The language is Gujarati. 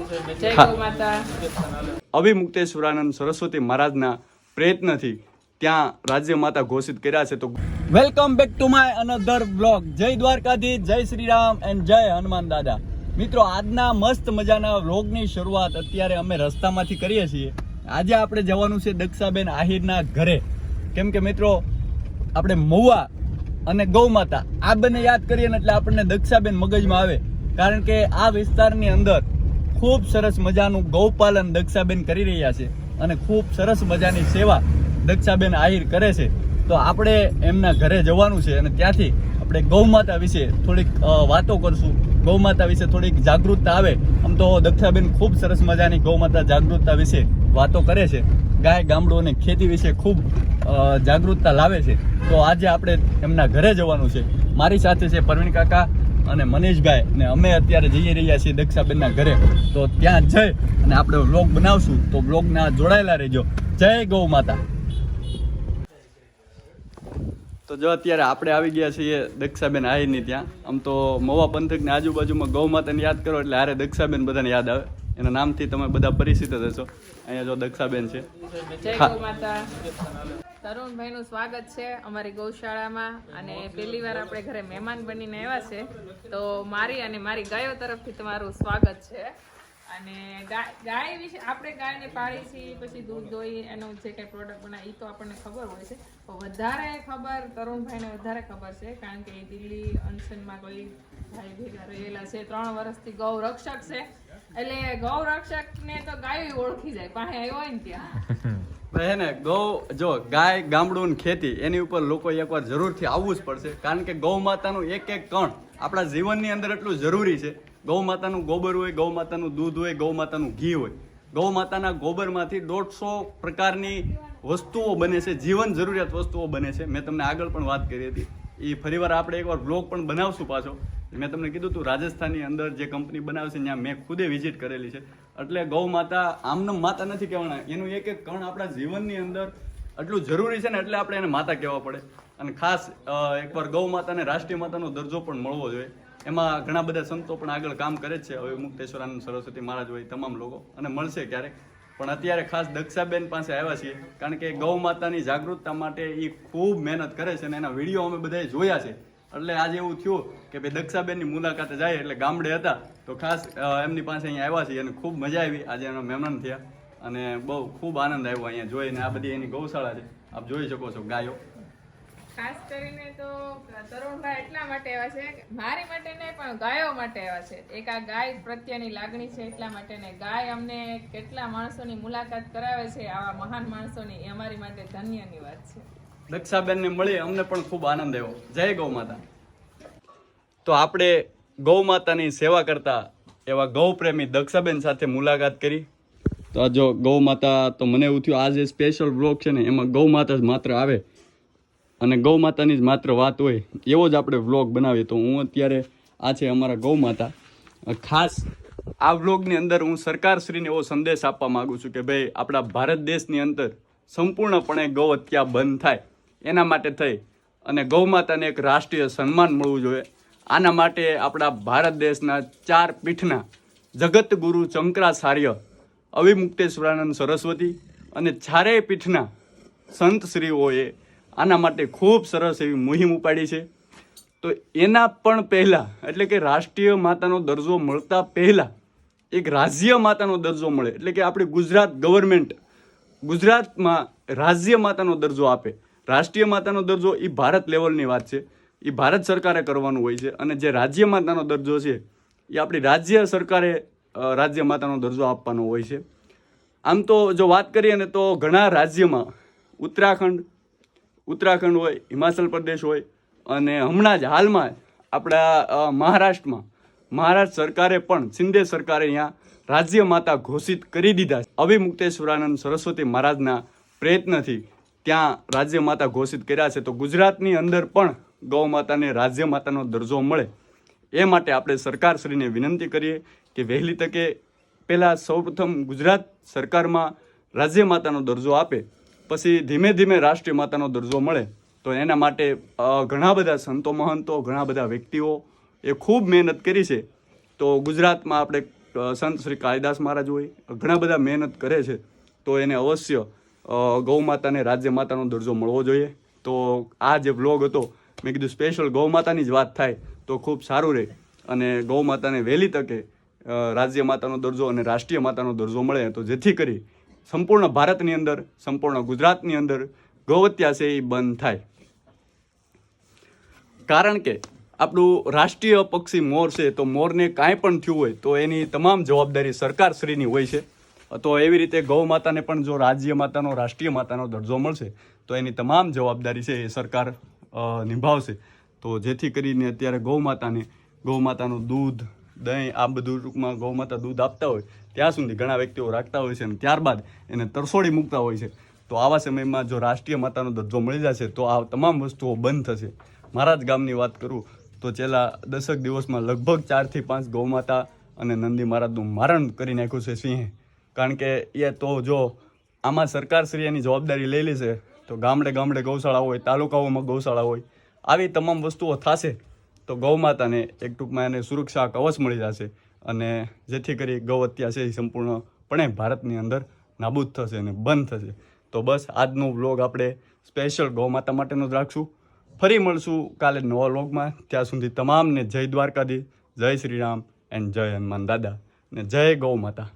જય ગૌ માતા. અવિમુક્તેશ્વરાનંદ સરસ્વતી મહારાજના પ્રયત્નથી ત્યાં રાજ્ય માતા ઘોષિત કર્યા છે. તો welcome back to my another blog. જય દ્વારકાધીશ, જય શ્રી રામ એન્ડ જય હનુમાન દાદા. મિત્રો, આજના મસ્ત મજાના વ્લોગની શરૂઆત અત્યારે અમે રસ્તામાંથી કરીએ છીએ. આજે આપણે જવાનું છે દક્ષાબેન આહિરના ઘરે. કેમ કે મિત્રો, આપણે મહુવા અને ગૌ માતા આ બંને યાદ કરીએ ને એટલે આપણને દક્ષાબેન મગજમાં આવે. કારણ કે આ વિસ્તારની અંદર ખૂબ સરસ મજાનું ગૌપાલન દક્ષાબેન કરી રહ્યા છે અને ખૂબ સરસ મજાની સેવા દક્ષાબેન આહિર કરે છે. તો આપણે એમના ઘરે જવાનું છે અને ત્યાંથી આપણે ગૌ માતા વિશે થોડીક વાતો કરશું. ગૌ માતા વિશે થોડીક જાગૃતતા આવે. આમ તો દક્ષાબેન ખૂબ સરસ મજાની ગૌ માતા જાગૃતતા વિશે વાતો કરે છે. ગાય ગામડું અને ખેતી વિશે ખૂબ જાગૃતતા લાવે છે. તો આજે આપણે એમના ઘરે જવાનું છે. મારી સાથે છે પરવીન કાકા અને મનીષભાઈ, ને અમે અત્યારે જઈ રહ્યા છીએ દક્ષાબેનના ઘરે. તો ત્યાં જઈ અને આપણે વ્લોગ બનાવશું. તો વ્લોગના જોડાયેલા રહેજો. જય ગૌ માતા. તો જો અત્યારે આપણે આવી ગયા છીએ દક્ષાબેન આહિરની ત્યાં. આમ તો મહુવા પંથકની આજુબાજુમાં ગૌ માતાને યાદ કરો એટલે હારે દક્ષાબેન બધાને યાદ આવે. એના નામથી તમે બધા પરિચિત જ હશો. અહીંયા જો દક્ષાબેન છે. જય ગૌ માતા. તરુણભાઈનું સ્વાગત છે અમારી ગૌશાળામાં. અને પહેલી વાર આપણે ઘરે મહેમાન બનીને આવ્યા છે. તો મારી અને મારી ગાયો તરફથી તમારું સ્વાગત છે. અને ગાય વિશે આપણે ગાયને પાળી છીએ, પછી દૂધ દોઈ એનું જે કંઈ પ્રોડક્ટ બનાવે એ તો આપણને ખબર હોય છે. તો વધારે ખબર તરુણભાઈને વધારે ખબર છે, કારણ કે એ દિલ્હી અનશનમાં કોઈ ભાઈ ભેગા રહેલા છે. 3 વર્ષથી ગૌ રક્ષક છે. એટલે ગૌ રક્ષકને તો ગાયો ઓળખી જાય પાસે આવ્યો હોય ને ત્યાં. હે ને, ગૌ જો ગાય ગામડું ખેતી એની ઉપર લોકો એકવાર જરૂરથી આવવું જ પડશે. કારણ કે ગૌ માતાનું એક એક કણ આપણા જીવનની અંદર એટલું જરૂરી છે. ગૌ માતાનું ગોબર હોય, ગૌ માતાનું દૂધ હોય, ગૌ માતાનું ઘી હોય. ગૌ માતાના ગોબરમાંથી 150 પ્રકારની વસ્તુઓ બને છે, જીવન જરૂરિયાત વસ્તુઓ બને છે. મેં તમને આગળ પણ વાત કરી હતી. એ ફરીવાર આપણે એકવાર વ્લોગ પણ બનાવશું પાછો. મેં તમને કીધું હતું રાજસ્થાનની અંદર જે કંપની બનાવે છે ત્યાં મેં ખુદે વિઝિટ કરેલી છે. એટલે ગૌ માતા આમનો માતા નથી કહેવાના. એનું એક એક કણ આપણા જીવનની અંદર એટલું જરૂરી છે ને, એટલે આપણે એને માતા કહેવા પડે. અને ખાસ એકવાર ગૌ માતાને રાષ્ટ્રીય માતાનો દરજ્જો પણ મળવો જોઈએ. એમાં ઘણા બધા સંતો પણ આગળ કામ કરે જ છે. હવે મુક્તેશ્વરાનંદ સરસ્વતી મહારાજ હોય, તમામ લોકો, અને મળશે ક્યારેક. પણ અત્યારે ખાસ દક્ષાબેન પાસે આવ્યા છીએ કારણ કે ગૌ માતાની જાગૃતતા માટે એ ખૂબ મહેનત કરે છે અને એના વિડીયો અમે બધાએ જોયા છે. એટલે આજે એવું થયું કે ભાઈ દક્ષાબેનની મુલાકાતે જાય. એટલે ગામડે હતા તો ખાસ એમની પાસે અહીંયા આવ્યા છીએ અને ખૂબ મજા આવી. આજે એના મહેમાન થયા અને બહુ ખૂબ આનંદ આવ્યો અહીંયા જોઈને. આ બધી એની ગૌશાળા છે, આપ જોઈ શકો છો ગાયો. ખાસ કરીને તો તરુણભાઈ એટલા માટે આવ્યા છે, મારી માટે નહીં પણ ગાયો માટે આવ્યા છે. એક આ ગાય પ્રત્યેની લાગણી છે એટલા માટે. ને ગાય અમને કેટલા માણસોની મુલાકાત કરાવે છે, આવા મહાન માણસોની, એ અમારી માટે ધન્યની વાત છે. દક્ષાબેનને મળી અમને પણ ખૂબ આનંદ આવ્યો. જય ગૌ માતા. તો આપણે ગૌ માતાની સેવા કરતા એવા ગૌ પ્રેમી દક્ષાબેન સાથે મુલાકાત કરી. તો આ જો ગૌ માતા, તો મને એવું થયું આ જે સ્પેશિયલ બ્લોગ છે ને એમાં ગૌ માતા જ માત્ર આવે અને ગૌ માતાની જ માત્ર વાત હોય એવો જ આપણે વ્લોગ બનાવીએ. તો હું અત્યારે આ છે અમારા ગૌ માતા. ખાસ આ વ્લોગની અંદર હું સરકારશ્રીને એવો સંદેશ આપવા માગું છું કે ભાઈ આપણા ભારત દેશની અંદર સંપૂર્ણપણે ગૌ હત્યા બંધ થાય એના માટે થઈ અને ગૌ માતાને એક રાષ્ટ્રીય સન્માન મળવું જોઈએ. આના માટે આપણા ભારત દેશના 4 પીઠના જગતગુરુ શંકરાચાર્ય, અવિમુક્તેશ્વરાનંદ સરસ્વતી અને 4 પીઠના સંતશ્રીઓએ આના માટે ખૂબ સરસ એવી મુહિમ ઉપાડી છે. તો એના પણ પહેલાં, એટલે કે રાષ્ટ્રીય માતાનો દરજ્જો મળતા પહેલાં એક રાજ્ય માતાનો દરજ્જો મળે. એટલે કે આપણી ગુજરાત ગવર્મેન્ટ ગુજરાતમાં રાજ્ય માતાનો દરજ્જો આપે. રાષ્ટ્રીય માતાનો દરજ્જો એ ભારત લેવલની વાત છે, એ ભારત સરકારે કરવાનું હોય છે. અને જે રાજ્ય માતાનો દરજ્જો છે એ આપણી રાજ્ય સરકારે રાજ્ય માતાનો દરજ્જો આપવાનો હોય છે. આમ તો જો વાત કરીએ ને તો ઘણા રાજ્યમાં ઉત્તરાખંડ હોય, હિમાચલ પ્રદેશ હોય, અને હમણાં જ હાલમાં આપણા મહારાષ્ટ્ર સરકારે પણ, શિંદે સરકારે અહીંયા રાજ્ય માતા ઘોષિત કરી દીધા. અવિમુક્તેશ્વરાનંદ સરસ્વતી મહારાજના પ્રયત્નથી ત્યાં રાજ્ય માતા ઘોષિત કર્યા છે. તો ગુજરાતની અંદર પણ ગૌ માતાને રાજ્ય માતાનો દરજ્જો મળે એ માટે આપણે સરકારશ્રીને વિનંતી કરીએ કે વહેલી તકે પહેલાં સૌપ્રથમ ગુજરાત સરકારમાં રાજ્ય માતાનો દરજ્જો આપે, પછી ધીમે ધીમે રાષ્ટ્રીય માતાનો દરજ્જો મળે. તો એના માટે ઘણા બધા સંતો મહંતો, ઘણા બધા વ્યક્તિઓ એ ખૂબ મહેનત કરી છે. તો ગુજરાતમાં આપણે સંત શ્રી કાળીદાસ મહારાજ હોય, ઘણા બધા મહેનત કરે છે, તો એને અવશ્ય ગૌ માતાને રાજ્ય માતાનો દરજ્જો મળવો જોઈએ. તો આ જે બ્લોગ હતો, મેં કીધું સ્પેશિયલ ગૌ માતાની જ વાત થાય તો ખૂબ સારું રહે, અને ગૌ માતાને વહેલી તકે રાજ્ય માતાનો દરજ્જો અને રાષ્ટ્રીય માતાનો દરજ્જો મળે, તો જેથી કરી સંપૂર્ણ ભારતની અંદર, સંપૂર્ણ ગુજરાતની અંદર ગૌહત્યા છે એ બંધ થાય. કારણ કે આપણું રાષ્ટ્રીય પક્ષી મોર છે, તો મોરને કાંઈ પણ થયું હોય તો એની તમામ જવાબદારી સરકારશ્રીની હોય છે. તો એવી રીતે ગૌ માતાને પણ જો રાજ્ય માતાનો, રાષ્ટ્રીય માતાનો દરજ્જો મળશે તો એની તમામ જવાબદારી છે એ સરકાર નિભાવશે. તો જેથી કરીને અત્યારે ગૌ માતાનું દૂધ, દહીં, આ બધું ટૂંકમાં ગૌ માતા દૂધ આપતા હોય ત્યાં સુધી ઘણા વ્યક્તિઓ રાખતા હોય છે, અને ત્યારબાદ એને તરસોડી મૂકતા હોય છે. તો આવા સમયમાં જો રાષ્ટ્રીય માતાનો દરજ્જો મળી જશે તો આ તમામ વસ્તુઓ બંધ થશે. મારા જ ગામની વાત કરું તો છેલ્લા 10 દિવસમાં લગભગ 4 થી 5 ગૌ માતા અને નંદી મહારાજનું મારણ કરી નાખ્યું છે સિંહે. કારણ કે એ તો જો આમાં સરકારશ્રી એની જવાબદારી લઈ લેશે તો ગામડે ગામડે ગૌશાળા હોય, તાલુકાઓમાં ગૌશાળા હોય, આવી તમામ વસ્તુઓ થશે તો ગૌ માતાને એક ટૂંકમાં એને સુરક્ષા કવચ મળી જશે, અને જેથી કરી ગૌ હત્યા છે એ સંપૂર્ણપણે ભારતની અંદર નાબૂદ થશે અને બંધ થશે. તો બસ આજનો વ્લોગ આપણે સ્પેશિયલ ગૌ માતા માટેનો જ રાખશું. ફરી મળશું કાલે નવા વ્લોગમાં. ત્યાં સુધી તમામને જય દ્વારકાધીશ, જય શ્રી રામ એન્ડ જય હનુમાન દાદા, ને જય ગૌ માતા.